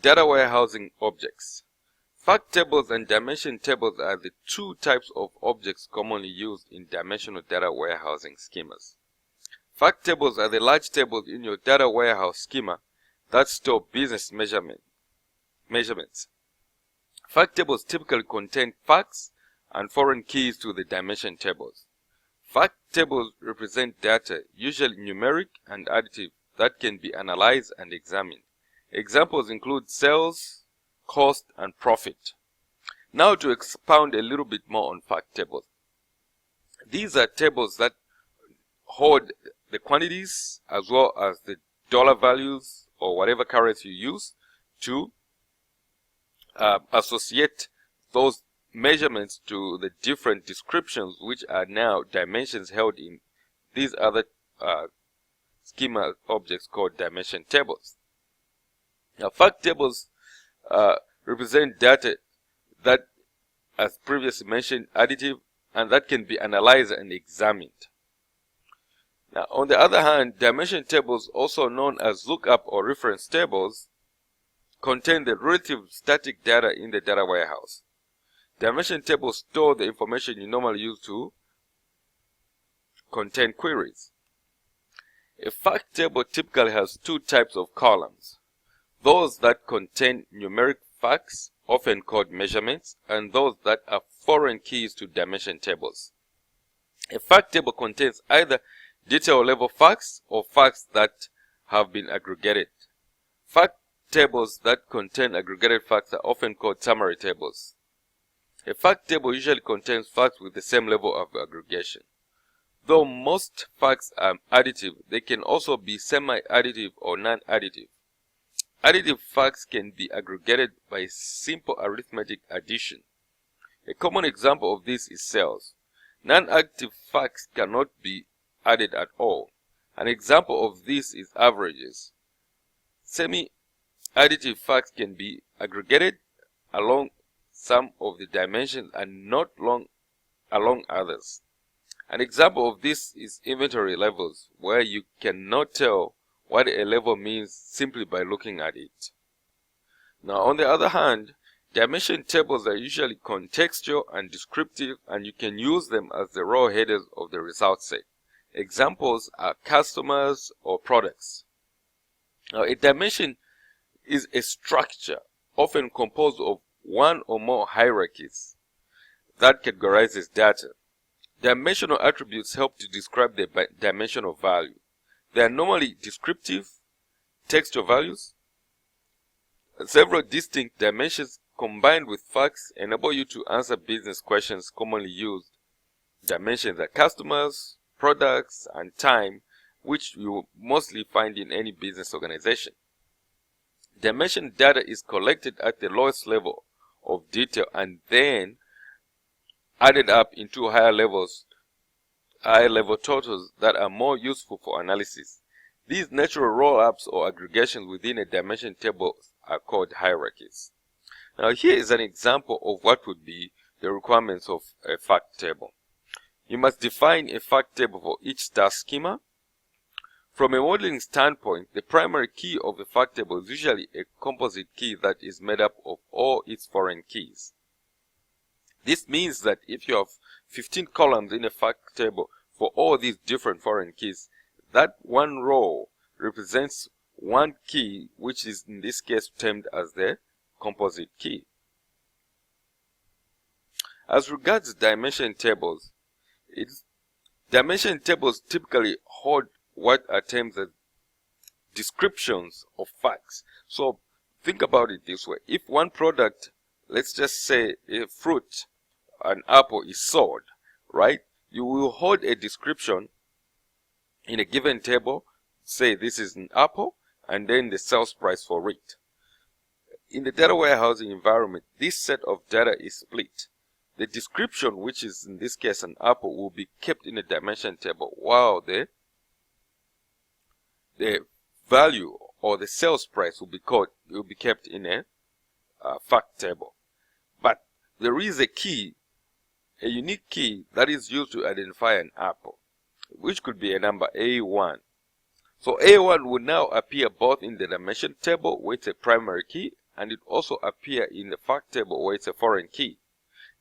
Data warehousing objects. Fact tables and dimension tables are the two types of objects commonly used in dimensional data warehousing schemas. Fact tables are the large tables in your data warehouse schema that store business measurements. Fact tables typically contain facts and foreign keys to the dimension tables. Fact tables represent data, usually numeric and additive, that can be analyzed and examined. Examples include sales, cost, and profit. Now to expound a little bit more on fact tables. These are tables that hold the quantities as well as the dollar values or whatever currency you use to associate those measurements to the different descriptions, which are now dimensions held in these other schema objects called dimension tables. Now, fact tables represent data that, as previously mentioned, additive, and that can be analyzed and examined. Now, on the other hand, dimension tables, also known as lookup or reference tables, contain the relative static data in the data warehouse. Dimension tables store the information you normally use to contain queries. A fact table typically has two types of columns: those that contain numeric facts, often called measurements, and those that are foreign keys to dimension tables. A fact table contains either detail level facts or facts that have been aggregated. Fact tables that contain aggregated facts are often called summary tables. A fact table usually contains facts with the same level of aggregation. Though most facts are additive, they can also be semi-additive or non-additive. Additive facts can be aggregated by simple arithmetic addition. A common example of this is sales. Non-additive facts cannot be added at all. An example of this is averages. Semi-additive facts can be aggregated along some of the dimensions and not along others. An example of this is inventory levels, where you cannot tell what a level means simply by looking at it. Now, on the other hand, dimension tables are usually contextual and descriptive, and you can use them as the raw headers of the result set. Examples are customers or products. Now, a dimension is a structure often composed of one or more hierarchies that categorizes data. Dimensional attributes help to describe the dimensional value. They are normally descriptive, textual values. Several distinct dimensions combined with facts enable you to answer business questions commonly used. Dimensions are customers, products, and time, which you will mostly find in any business organization. Dimension data is collected at the lowest level of detail and then added up into higher level totals that are more useful for analysis. These natural roll-ups or aggregations within a dimension table are called hierarchies. Now, here is an example of what would be the requirements of a fact table. You must define a fact table for each star schema. From a modeling standpoint, the primary key of a fact table is usually a composite key that is made up of all its foreign keys. This means that if you have 15 columns in a fact table for all these different foreign keys, that one row represents one key, which is in this case termed as the composite key. As regards dimension tables, dimension tables typically hold what are termed as descriptions of facts. So think about it this way. If one product, let's just say a fruit, an apple, is sold, right? You will hold a description in a given table, say this is an apple, and then the sales price for it. In the data warehousing environment, this set of data is split. The description, which is in this case an apple, will be kept in a dimension table, while the value or the sales price will be kept in a fact table. But there is a key, a unique key that is used to identify an apple, which could be a number A1. So A1 will now appear both in the dimension table with a primary key and it also appears in the fact table where it's a foreign key.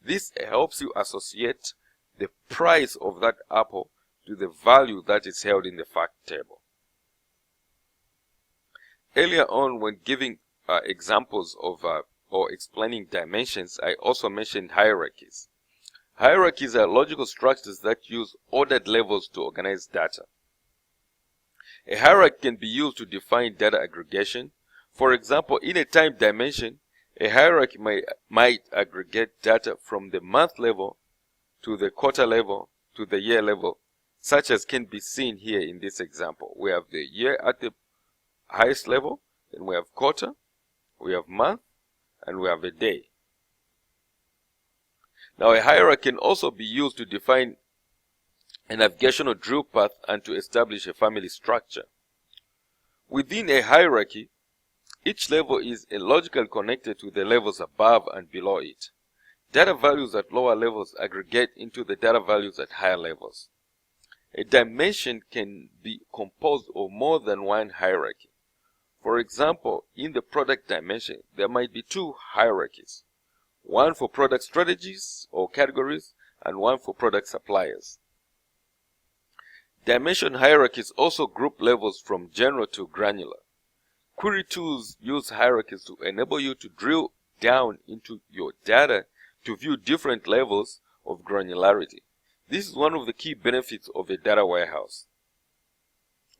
This helps you associate the price of that apple to the value that is held in the fact table. Earlier on, when giving examples of or explaining dimensions, I also mentioned hierarchies. Hierarchies are logical structures that use ordered levels to organize data. A hierarchy can be used to define data aggregation. For example, in a time dimension, a hierarchy might aggregate data from the month level to the quarter level to the year level, such as can be seen here in this example. We have the year at the highest level, then we have quarter, we have month, and we have a day. Now, a hierarchy can also be used to define a navigational drill path and to establish a family structure. Within a hierarchy, each level is logically connected to the levels above and below it. Data values at lower levels aggregate into the data values at higher levels. A dimension can be composed of more than one hierarchy. For example, in the product dimension, there might be two hierarchies, one for product strategies or categories and one for product suppliers. Dimension hierarchies also group levels from general to granular. Query tools use hierarchies to enable you to drill down into your data to view different levels of granularity. This is one of the key benefits of a data warehouse.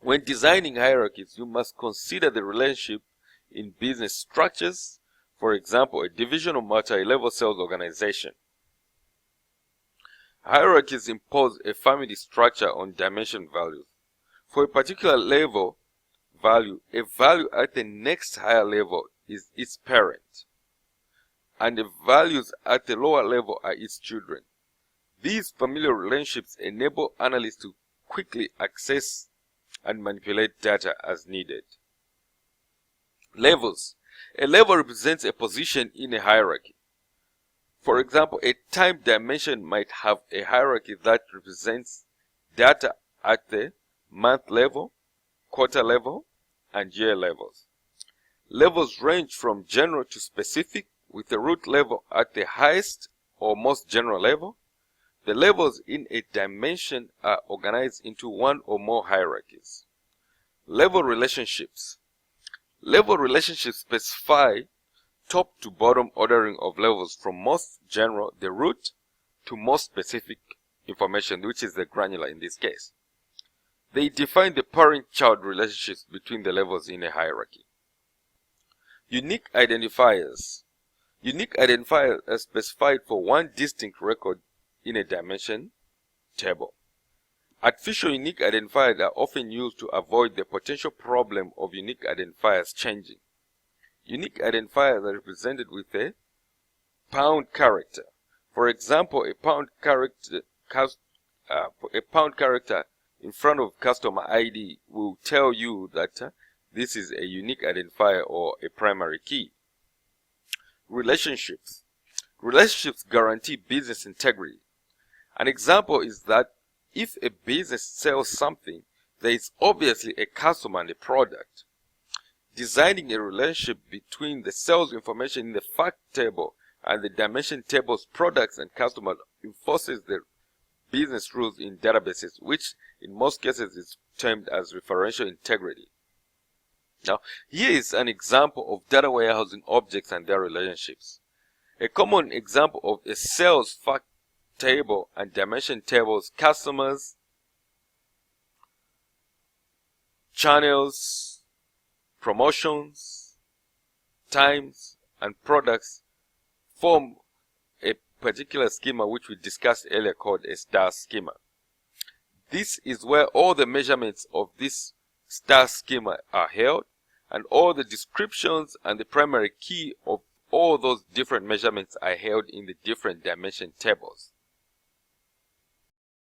When designing hierarchies, you must consider the relationship in business structures, for example, a division or multi-level sales organization. Hierarchies impose a family structure on dimension values. For a particular level value, a value at the next higher level is its parent, and the values at the lower level are its children. These familiar relationships enable analysts to quickly access and manipulate data as needed. Levels. A level represents a position in a hierarchy. For example, a time dimension might have a hierarchy that represents data at the month level, quarter level, and year levels. Levels range from general to specific, with the root level at the highest or most general level. The levels in a dimension are organized into one or more hierarchies. Level relationships. Level relationships specify top to bottom ordering of levels from most general, the root, to most specific information, which is the granular in this case. They define the parent-child relationships between the levels in a hierarchy. Unique identifiers. Unique identifiers are specified for one distinct record in a dimension table. Artificial unique identifiers are often used to avoid the potential problem of unique identifiers changing. Unique identifiers are represented with a pound character. For example, a pound character in front of customer ID will tell you that this is a unique identifier or a primary key. Relationships. Relationships guarantee business integrity. An example is that if a business sells something, there is obviously a customer and a product. Designing a relationship between the sales information in the fact table and the dimension table's products and customers enforces the business rules in databases, which in most cases is termed as referential integrity. Now, here is an example of data warehousing objects and their relationships. A common example of a sales fact table and dimension tables: customers, channels, promotions, times, and products form a particular schema which we discussed earlier called a star schema. This is where all the measurements of this star schema are held, and all the descriptions and the primary key of all those different measurements are held in the different dimension tables.